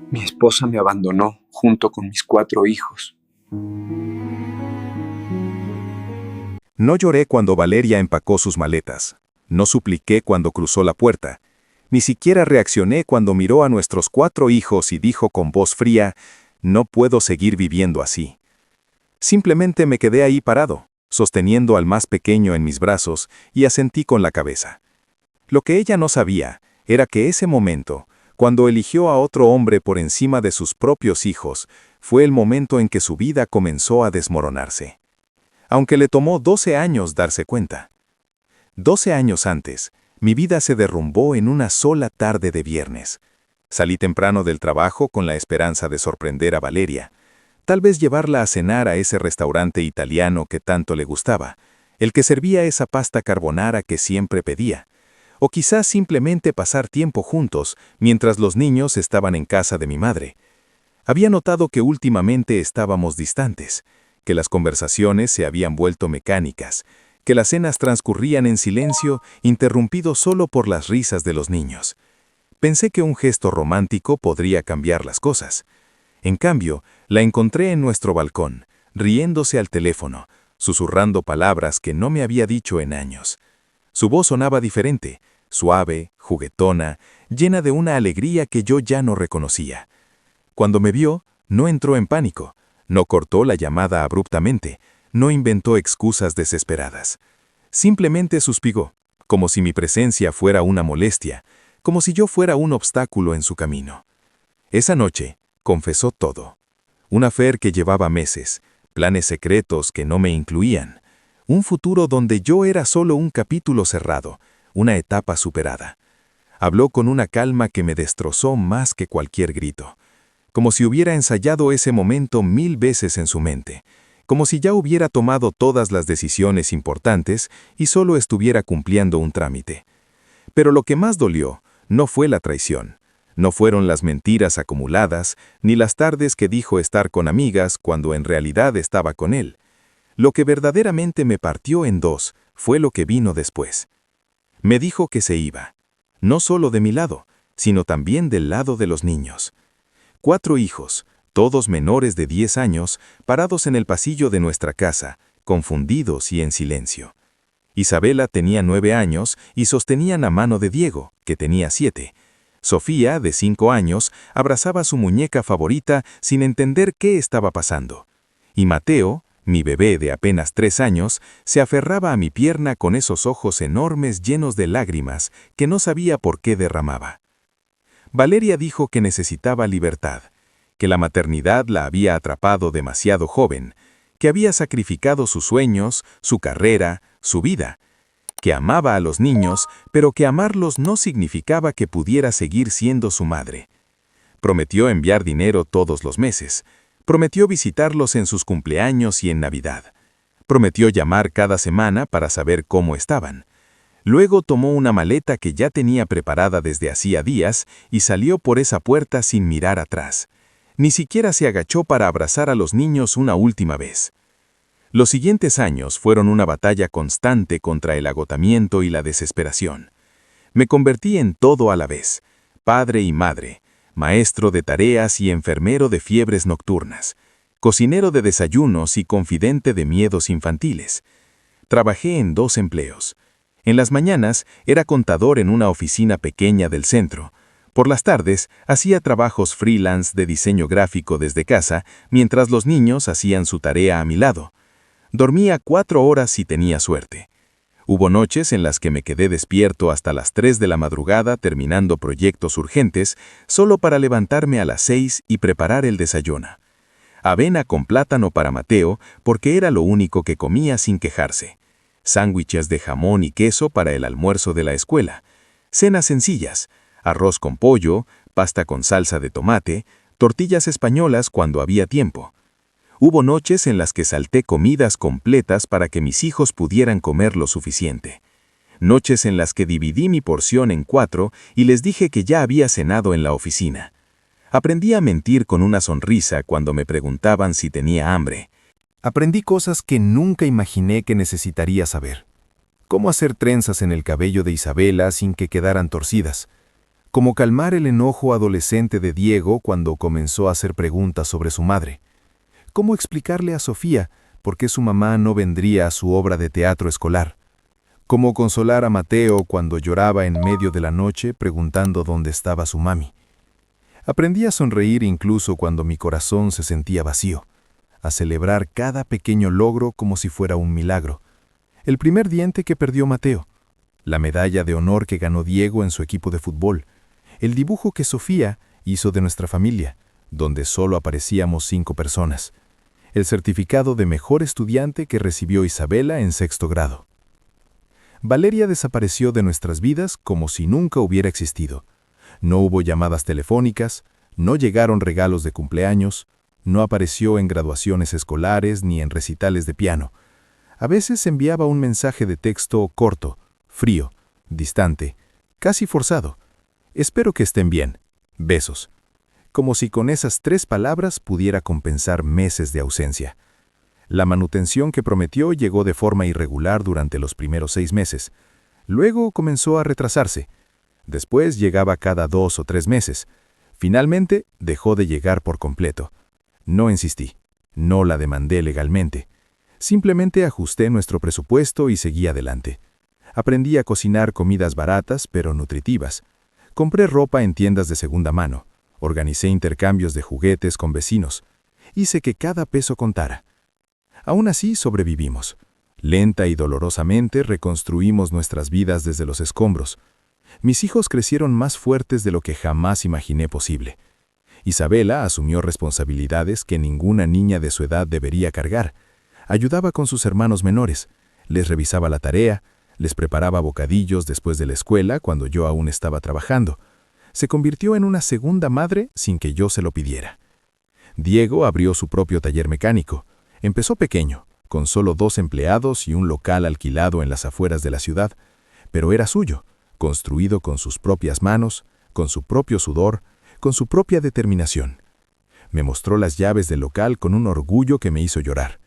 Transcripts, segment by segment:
Mi esposa me abandonó junto con mis 4 hijos. No lloré cuando Valeria empacó sus maletas. No supliqué cuando cruzó la puerta. Ni siquiera reaccioné cuando miró a nuestros 4 hijos y dijo con voz fría, «No puedo seguir viviendo así». Simplemente me quedé ahí parado, sosteniendo al más pequeño en mis brazos y asentí con la cabeza. Lo que ella no sabía era que ese momento, cuando eligió a otro hombre por encima de sus propios hijos, fue el momento en que su vida comenzó a desmoronarse. Aunque le tomó 12 años darse cuenta. 12 años antes, mi vida se derrumbó en una sola tarde de viernes. Salí temprano del trabajo con la esperanza de sorprender a Valeria, tal vez llevarla a cenar a ese restaurante italiano que tanto le gustaba, el que servía esa pasta carbonara que siempre pedía, o quizás simplemente pasar tiempo juntos mientras los niños estaban en casa de mi madre. Había notado que últimamente estábamos distantes, que las conversaciones se habían vuelto mecánicas, que las cenas transcurrían en silencio, interrumpido solo por las risas de los niños. Pensé que un gesto romántico podría cambiar las cosas. En cambio, la encontré en nuestro balcón, riéndose al teléfono, susurrando palabras que no me había dicho en años. Su voz sonaba diferente, suave, juguetona, llena de una alegría que yo ya no reconocía. Cuando me vio, no entró en pánico, no cortó la llamada abruptamente, no inventó excusas desesperadas. Simplemente suspiró, como si mi presencia fuera una molestia, como si yo fuera un obstáculo en su camino. Esa noche, confesó todo. Un affair que llevaba meses, planes secretos que no me incluían, un futuro donde yo era solo un capítulo cerrado, una etapa superada. Habló con una calma que me destrozó más que cualquier grito, como si hubiera ensayado ese momento 1000 veces en su mente, como si ya hubiera tomado todas las decisiones importantes y solo estuviera cumpliendo un trámite. Pero lo que más dolió no fue la traición. No fueron las mentiras acumuladas, ni las tardes que dijo estar con amigas cuando en realidad estaba con él. Lo que verdaderamente me partió en dos fue lo que vino después. Me dijo que se iba, no solo de mi lado, sino también del lado de los niños. 4 hijos, todos menores de 10 años, parados en el pasillo de nuestra casa, confundidos y en silencio. Isabela tenía 9 años y sostenían a mano de Diego, que tenía 7. Sofía, de 5 años, abrazaba a su muñeca favorita sin entender qué estaba pasando. Y Mateo, mi bebé de apenas 3 años, se aferraba a mi pierna con esos ojos enormes llenos de lágrimas que no sabía por qué derramaba. Valeria dijo que necesitaba libertad, que la maternidad la había atrapado demasiado joven, que había sacrificado sus sueños, su carrera, su vida, que amaba a los niños, pero que amarlos no significaba que pudiera seguir siendo su madre. Prometió enviar dinero todos los meses, prometió visitarlos en sus cumpleaños y en Navidad, prometió llamar cada semana para saber cómo estaban. Luego tomó una maleta que ya tenía preparada desde hacía días y salió por esa puerta sin mirar atrás. Ni siquiera se agachó para abrazar a los niños una última vez. Los siguientes años fueron una batalla constante contra el agotamiento y la desesperación. Me convertí en todo a la vez, padre y madre, maestro de tareas y enfermero de fiebres nocturnas, cocinero de desayunos y confidente de miedos infantiles. Trabajé en 2 empleos. En las mañanas era contador en una oficina pequeña del centro. Por las tardes hacía trabajos freelance de diseño gráfico desde casa, mientras los niños hacían su tarea a mi lado. Dormía 4 horas si tenía suerte. Hubo noches en las que me quedé despierto hasta las 3 de la madrugada terminando proyectos urgentes, solo para levantarme a las 6 y preparar el desayuno. Avena con plátano para Mateo, porque era lo único que comía sin quejarse. Sándwiches de jamón y queso para el almuerzo de la escuela. Cenas sencillas, arroz con pollo, pasta con salsa de tomate, tortillas españolas cuando había tiempo. Hubo noches en las que salté comidas completas para que mis hijos pudieran comer lo suficiente. Noches en las que dividí mi porción en 4 y les dije que ya había cenado en la oficina. Aprendí a mentir con una sonrisa cuando me preguntaban si tenía hambre. Aprendí cosas que nunca imaginé que necesitaría saber. Cómo hacer trenzas en el cabello de Isabela sin que quedaran torcidas. Como calmar el enojo adolescente de Diego cuando comenzó a hacer preguntas sobre su madre. Cómo explicarle a Sofía por qué su mamá no vendría a su obra de teatro escolar. Cómo consolar a Mateo cuando lloraba en medio de la noche preguntando dónde estaba su mami. Aprendí a sonreír incluso cuando mi corazón se sentía vacío, a celebrar cada pequeño logro como si fuera un milagro. El primer diente que perdió Mateo, la medalla de honor que ganó Diego en su equipo de fútbol, el dibujo que Sofía hizo de nuestra familia, donde solo aparecíamos 5 personas, el certificado de mejor estudiante que recibió Isabela en 6º grado. Valeria desapareció de nuestras vidas como si nunca hubiera existido. No hubo llamadas telefónicas, no llegaron regalos de cumpleaños, no apareció en graduaciones escolares ni en recitales de piano. A veces enviaba un mensaje de texto corto, frío, distante, casi forzado. Espero que estén bien. Besos. Como si con esas 3 palabras pudiera compensar meses de ausencia. La manutención que prometió llegó de forma irregular durante los primeros 6 meses. Luego comenzó a retrasarse. Después llegaba cada 2 o 3 meses. Finalmente dejó de llegar por completo. No insistí. No la demandé legalmente. Simplemente ajusté nuestro presupuesto y seguí adelante. Aprendí a cocinar comidas baratas pero nutritivas. Compré ropa en tiendas de segunda mano. Organicé intercambios de juguetes con vecinos. Hice que cada peso contara. Aún así sobrevivimos. Lenta y dolorosamente reconstruimos nuestras vidas desde los escombros. Mis hijos crecieron más fuertes de lo que jamás imaginé posible. Isabela asumió responsabilidades que ninguna niña de su edad debería cargar. Ayudaba con sus hermanos menores, les revisaba la tarea, les preparaba bocadillos después de la escuela cuando yo aún estaba trabajando. Se convirtió en una segunda madre sin que yo se lo pidiera. Diego abrió su propio taller mecánico. Empezó pequeño, con solo 2 empleados y un local alquilado en las afueras de la ciudad, pero era suyo, construido con sus propias manos, con su propio sudor, con su propia determinación. Me mostró las llaves del local con un orgullo que me hizo llorar.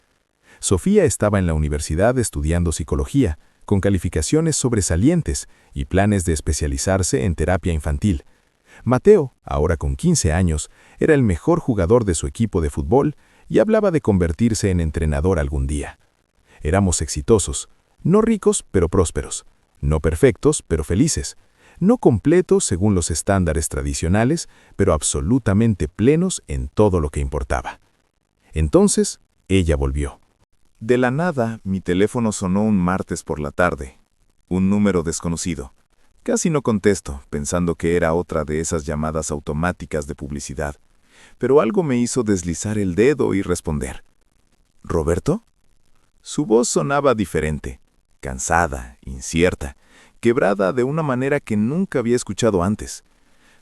Sofía estaba en la universidad estudiando psicología, con calificaciones sobresalientes y planes de especializarse en terapia infantil. Mateo, ahora con 15 años, era el mejor jugador de su equipo de fútbol y hablaba de convertirse en entrenador algún día. Éramos exitosos, no ricos pero prósperos, no perfectos pero felices, no completos según los estándares tradicionales, pero absolutamente plenos en todo lo que importaba. Entonces, ella volvió. De la nada, mi teléfono sonó un martes por la tarde. Un número desconocido. Casi no contesto, pensando que era otra de esas llamadas automáticas de publicidad. Pero algo me hizo deslizar el dedo y responder. ¿Roberto? Su voz sonaba diferente, cansada, incierta, quebrada de una manera que nunca había escuchado antes.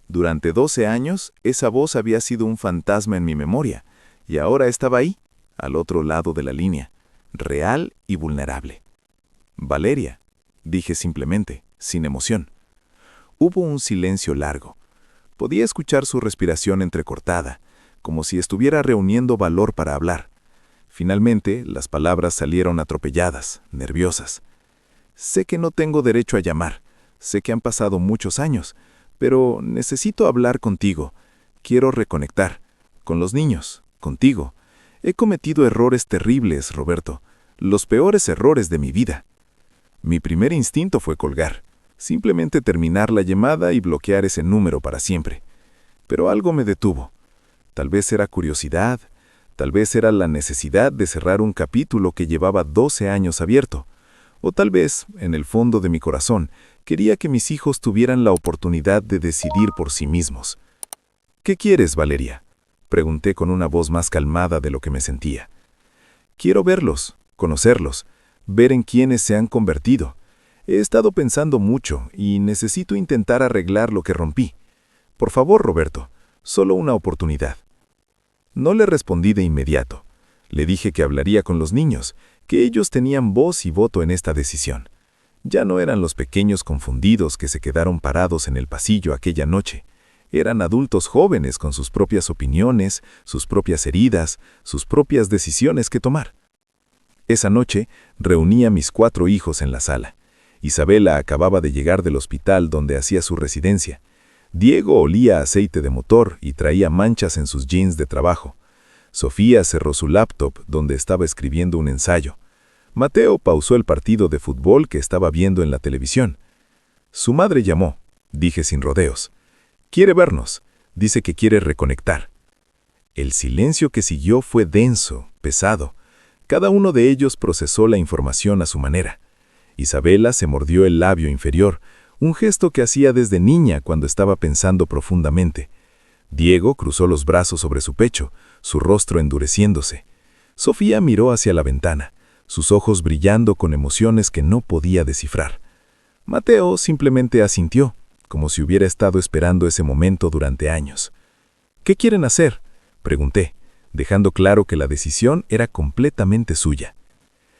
Durante 12 años, esa voz había sido un fantasma en mi memoria, y ahora estaba ahí, al otro lado de la línea, real y vulnerable. Valeria, dije simplemente, sin emoción. Hubo un silencio largo. Podía escuchar su respiración entrecortada, como si estuviera reuniendo valor para hablar. Finalmente, las palabras salieron atropelladas, nerviosas. Sé que no tengo derecho a llamar, sé que han pasado muchos años, pero necesito hablar contigo. Quiero reconectar, con los niños, contigo. He cometido errores terribles, Roberto, los peores errores de mi vida. Mi primer instinto fue colgar, simplemente terminar la llamada y bloquear ese número para siempre. Pero algo me detuvo. Tal vez era curiosidad, tal vez era la necesidad de cerrar un capítulo que llevaba 12 años abierto, o tal vez, en el fondo de mi corazón, quería que mis hijos tuvieran la oportunidad de decidir por sí mismos. ¿Qué quieres, Valeria?, pregunté con una voz más calmada de lo que me sentía. Quiero verlos, conocerlos, ver en quiénes se han convertido. He estado pensando mucho y necesito intentar arreglar lo que rompí. Por favor, Roberto, solo una oportunidad. No le respondí de inmediato. Le dije que hablaría con los niños, que ellos tenían voz y voto en esta decisión. Ya no eran los pequeños confundidos que se quedaron parados en el pasillo aquella noche. Eran adultos jóvenes con sus propias opiniones, sus propias heridas, sus propias decisiones que tomar. Esa noche reuní a mis 4 hijos en la sala. Isabela acababa de llegar del hospital donde hacía su residencia. Diego olía a aceite de motor y traía manchas en sus jeans de trabajo. Sofía cerró su laptop donde estaba escribiendo un ensayo. Mateo pausó el partido de fútbol que estaba viendo en la televisión. Su madre llamó, dije sin rodeos. Quiere vernos, dice que quiere reconectar. El silencio que siguió fue denso, pesado. Cada uno de ellos procesó la información a su manera. Isabela se mordió el labio inferior, un gesto que hacía desde niña cuando estaba pensando profundamente. Diego cruzó los brazos sobre su pecho, su rostro endureciéndose. Sofía miró hacia la ventana, sus ojos brillando con emociones que no podía descifrar. Mateo simplemente asintió, como si hubiera estado esperando ese momento durante años. ¿Qué quieren hacer?, pregunté, dejando claro que la decisión era completamente suya.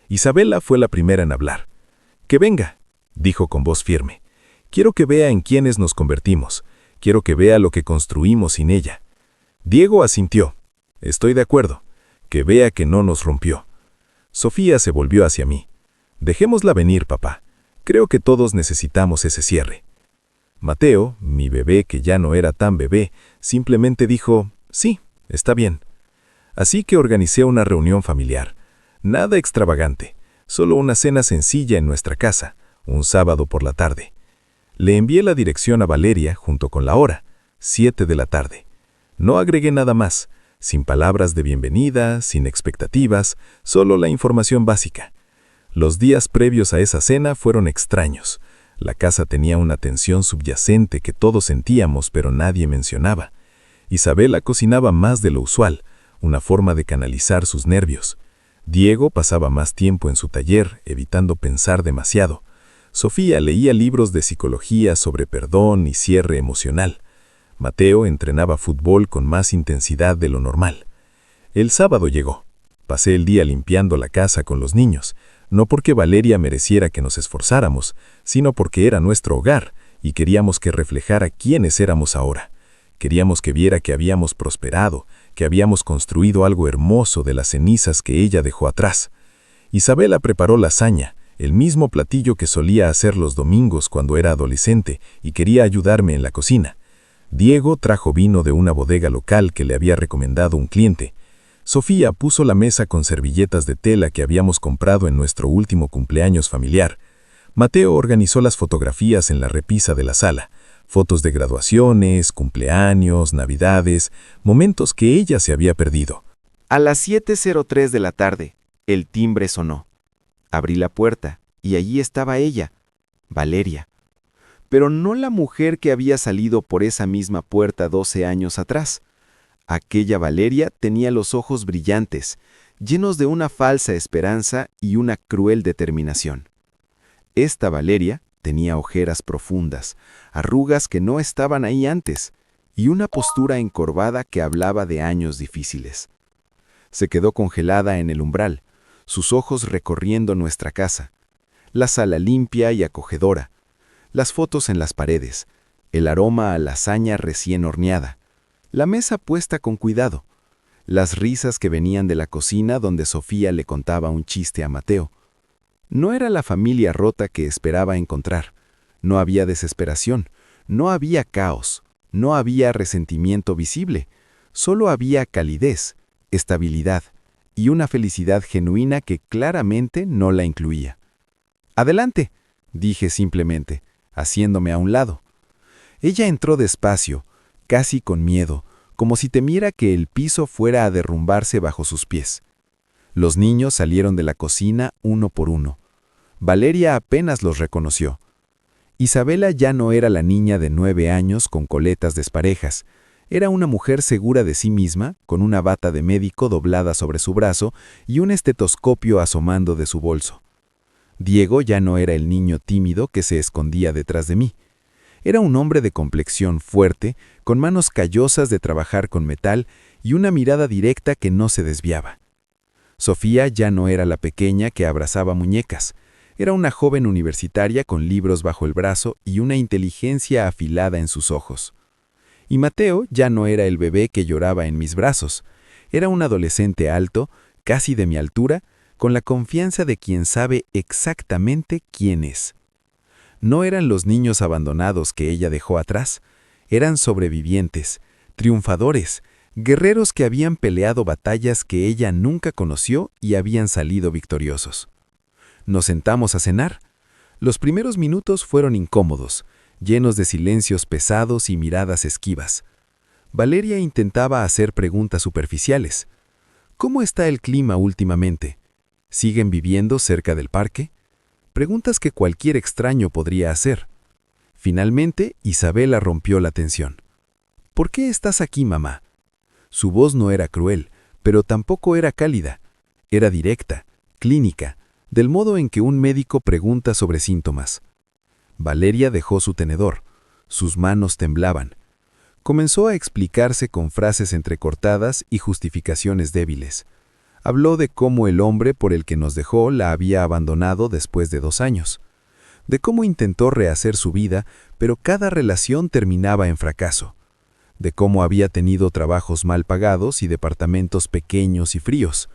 Isabela fue la primera en hablar. «Que venga», dijo con voz firme. «Quiero que vea en quiénes nos convertimos. Quiero que vea lo que construimos sin ella». Diego asintió. «Estoy de acuerdo. Que vea que no nos rompió». Sofía se volvió hacia mí. «Dejémosla venir, papá. Creo que todos necesitamos ese cierre». Mateo, mi bebé que ya no era tan bebé, simplemente dijo, «Sí, está bien». Así que organicé una reunión familiar. Nada extravagante, solo una cena sencilla en nuestra casa, un sábado por la tarde. Le envié la dirección a Valeria junto con la hora, 7 de la tarde. No agregué nada más, sin palabras de bienvenida, sin expectativas, solo la información básica. Los días previos a esa cena fueron extraños. La casa tenía una tensión subyacente que todos sentíamos pero nadie mencionaba. Isabela cocinaba más de lo usual, una forma de canalizar sus nervios. Diego pasaba más tiempo en su taller, evitando pensar demasiado. Sofía leía libros de psicología sobre perdón y cierre emocional. Mateo entrenaba fútbol con más intensidad de lo normal. El sábado llegó. Pasé el día limpiando la casa con los niños, no porque Valeria mereciera que nos esforzáramos, sino porque era nuestro hogar y queríamos que reflejara quiénes éramos ahora. Queríamos que viera que habíamos prosperado, que habíamos construido algo hermoso de las cenizas que ella dejó atrás. Isabela preparó lasaña, el mismo platillo que solía hacer los domingos cuando era adolescente y quería ayudarme en la cocina. Diego trajo vino de una bodega local que le había recomendado un cliente. Sofía puso la mesa con servilletas de tela que habíamos comprado en nuestro último cumpleaños familiar. Mateo organizó las fotografías en la repisa de la sala. Fotos de graduaciones, cumpleaños, navidades, momentos que ella se había perdido. A las 7:03 de la tarde, el timbre sonó. Abrí la puerta y allí estaba ella, Valeria. Pero no la mujer que había salido por esa misma puerta 12 años atrás. Aquella Valeria tenía los ojos brillantes, llenos de una falsa esperanza y una cruel determinación. Esta Valeria tenía ojeras profundas, arrugas que no estaban ahí antes, y una postura encorvada que hablaba de años difíciles. Se quedó congelada en el umbral, sus ojos recorriendo nuestra casa, la sala limpia y acogedora, las fotos en las paredes, el aroma a lasaña recién horneada, la mesa puesta con cuidado, las risas que venían de la cocina donde Sofía le contaba un chiste a Mateo. No era la familia rota que esperaba encontrar. No había desesperación, no había caos, no había resentimiento visible, solo había calidez, estabilidad y una felicidad genuina que claramente no la incluía. «Adelante», dije simplemente, haciéndome a un lado. Ella entró despacio, casi con miedo, como si temiera que el piso fuera a derrumbarse bajo sus pies. Los niños salieron de la cocina uno por uno. Valeria apenas los reconoció. Isabela ya no era la niña de 9 años con coletas desparejas. Era una mujer segura de sí misma, con una bata de médico doblada sobre su brazo y un estetoscopio asomando de su bolso. Diego ya no era el niño tímido que se escondía detrás de mí. Era un hombre de complexión fuerte, con manos callosas de trabajar con metal y una mirada directa que no se desviaba. Sofía ya no era la pequeña que abrazaba muñecas. Era una joven universitaria con libros bajo el brazo y una inteligencia afilada en sus ojos. Y Mateo ya no era el bebé que lloraba en mis brazos. Era un adolescente alto, casi de mi altura, con la confianza de quien sabe exactamente quién es. No eran los niños abandonados que ella dejó atrás. Eran sobrevivientes, triunfadores, guerreros que habían peleado batallas que ella nunca conoció y habían salido victoriosos. Nos sentamos a cenar. Los primeros minutos fueron incómodos, llenos de silencios pesados y miradas esquivas. Valeria intentaba hacer preguntas superficiales. ¿Cómo está el clima últimamente? ¿Siguen viviendo cerca del parque? Preguntas que cualquier extraño podría hacer. Finalmente, Isabela rompió la tensión. ¿Por qué estás aquí, mamá? Su voz no era cruel, pero tampoco era cálida. Era directa, clínica, del modo en que un médico pregunta sobre síntomas. Valeria dejó su tenedor. Sus manos temblaban. Comenzó a explicarse con frases entrecortadas y justificaciones débiles. Habló de cómo el hombre por el que nos dejó la había abandonado después de 2 años. De cómo intentó rehacer su vida, pero cada relación terminaba en fracaso. De cómo había tenido trabajos mal pagados y departamentos pequeños y fríos.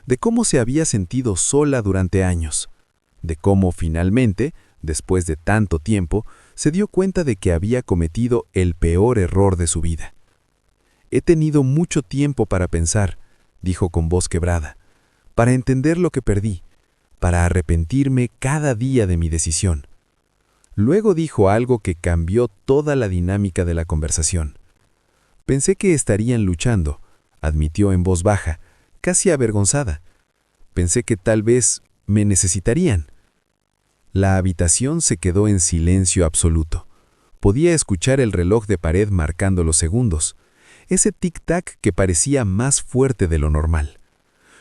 De cómo se había sentido sola durante años. De cómo finalmente, después de tanto tiempo, se dio cuenta de que había cometido el peor error de su vida. «He tenido mucho tiempo para pensar», dijo con voz quebrada, «para entender lo que perdí, para arrepentirme cada día de mi decisión». Luego dijo algo que cambió toda la dinámica de la conversación. «Pensé que estarían luchando», admitió en voz baja, casi avergonzada. «Pensé que tal vez me necesitarían». La habitación se quedó en silencio absoluto. Podía escuchar el reloj de pared marcando los segundos, ese tic-tac que parecía más fuerte de lo normal.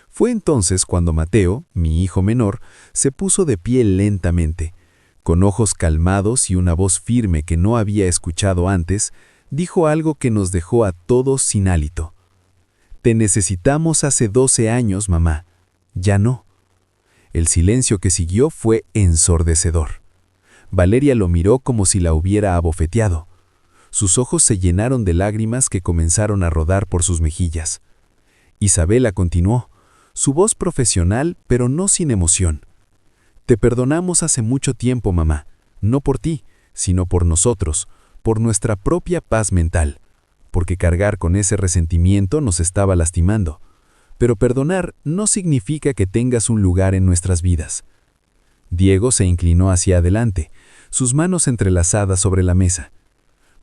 Fue entonces cuando Mateo, mi hijo menor, se puso de pie lentamente. Con ojos calmados y una voz firme que no había escuchado antes, dijo algo que nos dejó a todos sin hálito. «Te necesitamos hace 12 años, mamá. Ya no». El silencio que siguió fue ensordecedor. Valeria lo miró como si la hubiera abofeteado. Sus ojos se llenaron de lágrimas que comenzaron a rodar por sus mejillas. Isabela continuó, su voz profesional, pero no sin emoción. «Te perdonamos hace mucho tiempo, mamá. No por ti, sino por nosotros, por nuestra propia paz mental. Porque cargar con ese resentimiento nos estaba lastimando. Pero perdonar no significa que tengas un lugar en nuestras vidas». Diego se inclinó hacia adelante, sus manos entrelazadas sobre la mesa.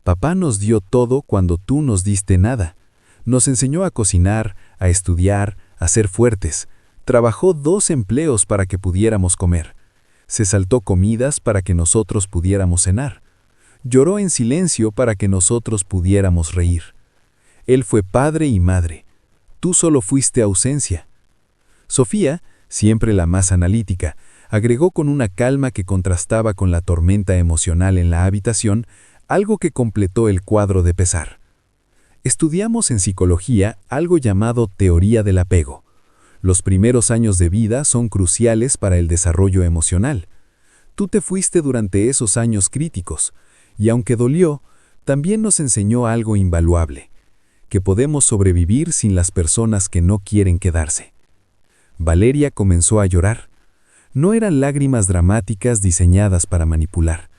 «Papá nos dio todo cuando tú nos diste nada. Nos enseñó a cocinar, a estudiar, a ser fuertes. Trabajó 2 empleos para que pudiéramos comer. Se saltó comidas para que nosotros pudiéramos cenar. Lloró en silencio para que nosotros pudiéramos reír. Él fue padre y madre. Tú solo fuiste ausencia». Sofía, siempre la más analítica, agregó con una calma que contrastaba con la tormenta emocional en la habitación, algo que completó el cuadro de pesar. «Estudiamos en psicología algo llamado teoría del apego. Los primeros años de vida son cruciales para el desarrollo emocional. Tú te fuiste durante esos años críticos, y aunque dolió, también nos enseñó algo invaluable, que podemos sobrevivir sin las personas que no quieren quedarse». Valeria comenzó a llorar. No eran lágrimas dramáticas diseñadas para manipular.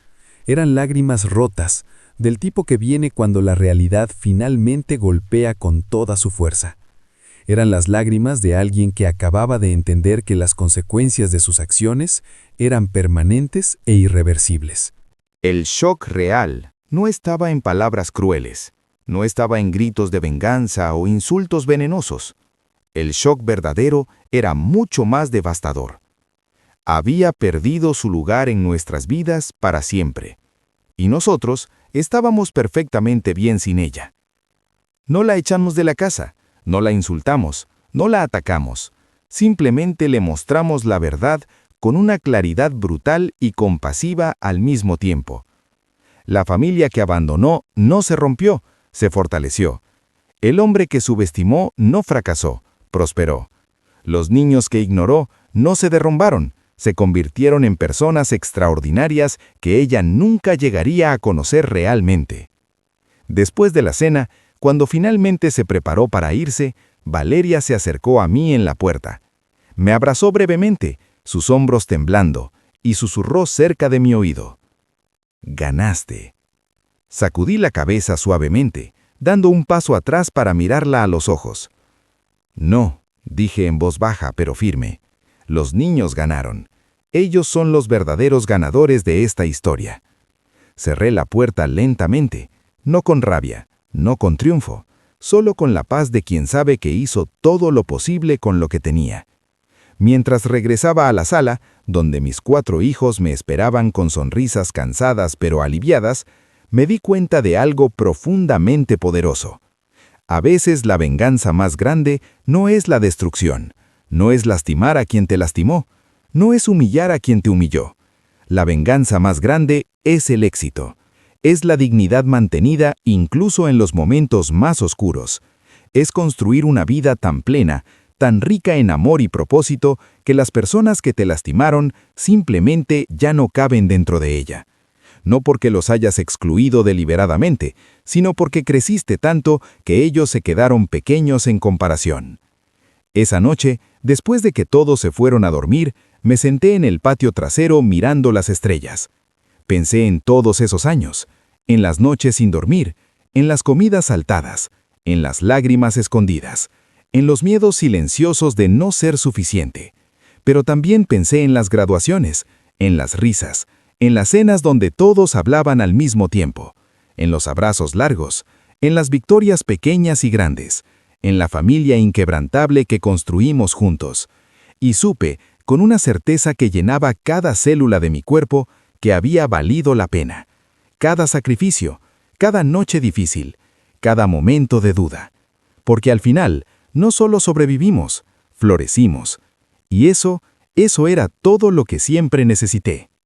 Eran lágrimas rotas, del tipo que viene cuando la realidad finalmente golpea con toda su fuerza. Eran las lágrimas de alguien que acababa de entender que las consecuencias de sus acciones eran permanentes e irreversibles. El shock real no estaba en palabras crueles, no estaba en gritos de venganza o insultos venenosos. El shock verdadero era mucho más devastador. Había perdido su lugar en nuestras vidas para siempre, y nosotros estábamos perfectamente bien sin ella. No la echamos de la casa, no la insultamos, no la atacamos, simplemente le mostramos la verdad con una claridad brutal y compasiva al mismo tiempo. La familia que abandonó no se rompió, se fortaleció. El hombre que subestimó no fracasó, prosperó. Los niños que ignoró no se derrumbaron, se convirtieron en personas extraordinarias que ella nunca llegaría a conocer realmente. Después de la cena, cuando finalmente se preparó para irse, Valeria se acercó a mí en la puerta. Me abrazó brevemente, sus hombros temblando, y susurró cerca de mi oído: «Ganaste». Sacudí la cabeza suavemente, dando un paso atrás para mirarla a los ojos. No, dije en voz baja pero firme. Los niños ganaron. Ellos son los verdaderos ganadores de esta historia. Cerré la puerta lentamente, no con rabia, no con triunfo, solo con la paz de quien sabe que hizo todo lo posible con lo que tenía. Mientras regresaba a la sala, donde mis 4 hijos me esperaban con sonrisas cansadas pero aliviadas, me di cuenta de algo profundamente poderoso. A veces la venganza más grande no es la destrucción, no es lastimar a quien te lastimó, no es humillar a quien te humilló. La venganza más grande es el éxito. Es la dignidad mantenida incluso en los momentos más oscuros. Es construir una vida tan plena, tan rica en amor y propósito, que las personas que te lastimaron simplemente ya no caben dentro de ella. No porque los hayas excluido deliberadamente, sino porque creciste tanto que ellos se quedaron pequeños en comparación. Esa noche, después de que todos se fueron a dormir, me senté en el patio trasero mirando las estrellas. Pensé en todos esos años, en las noches sin dormir, en las comidas saltadas, en las lágrimas escondidas, en los miedos silenciosos de no ser suficiente. Pero también pensé en las graduaciones, en las risas, en las cenas donde todos hablaban al mismo tiempo, en los abrazos largos, en las victorias pequeñas y grandes, en la familia inquebrantable que construimos juntos. Y supe, con una certeza que llenaba cada célula de mi cuerpo, que había valido la pena. Cada sacrificio, cada noche difícil, cada momento de duda. Porque al final, no solo sobrevivimos, florecimos. Y eso era todo lo que siempre necesité.